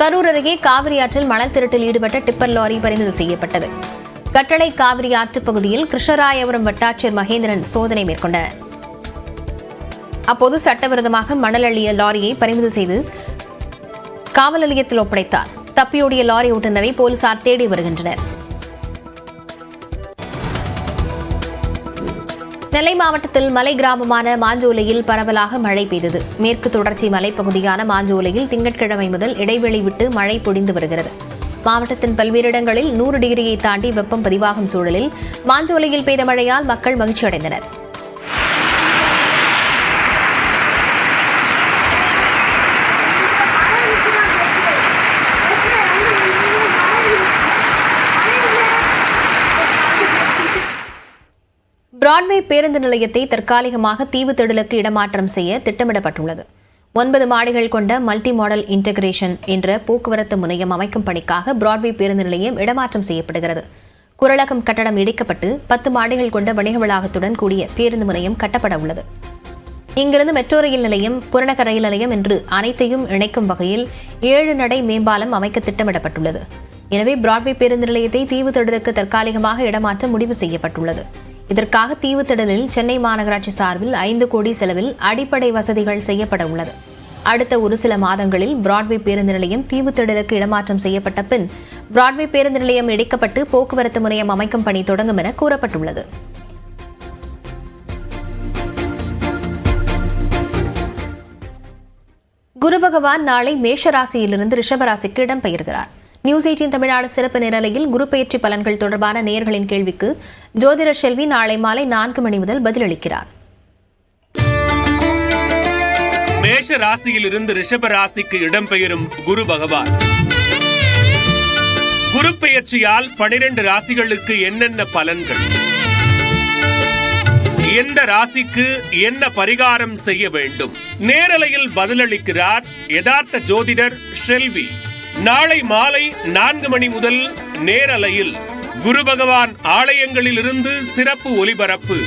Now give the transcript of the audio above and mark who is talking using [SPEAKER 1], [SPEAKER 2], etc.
[SPEAKER 1] கரூர் அருகே காவிரி ஆற்றில் மணல் திருட்டில் ஈடுபட்ட டிப்பர் லாரி பறிமுதல் செய்யப்பட்டது. கட்டளை காவிரி ஆற்றுப் பகுதியில் கிருஷ்ணராயபுரம் வட்டாட்சியர் மகேந்திரன் சோதனை மேற்கொண்டார். அப்போது சட்டவிரோதமாக மணல் அள்ளிய லாரியை பறிமுதல் செய்து காவல் நிலையத்தில் ஒப்படைத்தார். தப்பியோடிய லாரி ஓட்டுநரை போலீசார் தேடி வருகின்றனர். நெல்லை மாவட்டத்தில் மலை கிராமமான மாஞ்சோலையில் பரவலாக மழை பெய்தது. மேற்கு தொடர்ச்சி மலைப்பகுதியான மாஞ்சோலையில் திங்கட்கிழமை முதல் இடைவெளி விட்டு மழை பொழிந்து வருகிறது. மாவட்டத்தின் பல்வேறு இடங்களில் 100 டிகிரியை தாண்டி வெப்பம் பதிவாகும் சூழலில் மாஞ்சோலையில் பெய்த மழையால் மக்கள் மகிழ்ச்சியடைந்தனர். பிராட்வே பேருந்து நிலையத்தை தற்காலிகமாக தீவுத்திடலுக்கு இடமாற்றம் செய்ய திட்டமிடப்பட்டுள்ளது. 9 மாடிகள் கொண்ட மல்டி மாடல் இன்டகிரேஷன் என்ற போக்குவரத்து முனையம் அமைக்கும் பணிக்காக பிராட்வே பேருந்து நிலையம் இடமாற்றம் செய்யப்படுகிறது. குரலகம் கட்டடம் இடிக்கப்பட்டு 10 மாடிகள் கொண்ட வணிக வளாகத்துடன் கூடிய பேருந்து முனையம் கட்டப்பட உள்ளது. இங்கிருந்து மெட்ரோ ரயில் நிலையம், புறநகர் ரயில் நிலையம் என்று அனைத்தையும் இணைக்கும் வகையில் 7 நடை மேம்பாலம் அமைக்க திட்டமிடப்பட்டுள்ளது. எனவே பிராட்வே பேருந்து நிலையத்தை தீவுத்திடலுக்கு தற்காலிகமாக இடமாற்ற முடிவு செய்யப்பட்டுள்ளது. இதற்காக தீவுத்திடலில் சென்னை மாநகராட்சி சார்பில் 5 கோடி செலவில் அடிப்படை வசதிகள் செய்யப்பட உள்ளது. அடுத்த ஒரு சில மாதங்களில் பிராட்வே பேருந்து நிலையம் தீவுத்திடலுக்கு இடமாற்றம் செய்யப்பட்ட பின் பிராட்வே பேருந்து நிலையம் இடிக்கப்பட்டு போக்குவரத்து முனையம் அமைக்கும் பணி தொடங்கும் என கூறப்பட்டுள்ளது. குரு பகவான் நாளை மேஷராசியிலிருந்து ரிஷபராசிக்கு இடம்பெயர்கிறார். நியூஸ் 18 தமிழ்நாடு சிறப்பு நேரலையில் குரு பெயர்ச்சி பலன்கள் தொடர்பான நேயர்களின் கேள்விக்கு ஜோதிடர் செல்வி நாளை மாலை 4 மணி முதல் பதிலளிக்கிறார்.
[SPEAKER 2] மேஷ ராசியிலிருந்து ரிஷப ராசிக்கு இடம்பெயரும் குரு பகவான் குரு பெயர்ச்சியால் 12 ராசிகளுக்கு என்னென்ன பலன்கள், எந்த ராசிக்கு என்ன பரிகாரம் செய்ய வேண்டும், நேரலையில் பதிலளிக்கிறார் யதார்த்த ஜோதிடர் செல்வி. நாளை மாலை 4 மணி முதல் நேரலையில் குரு பகவான் ஆலயங்களில் இருந்து சிறப்பு ஒலிபரப்பு.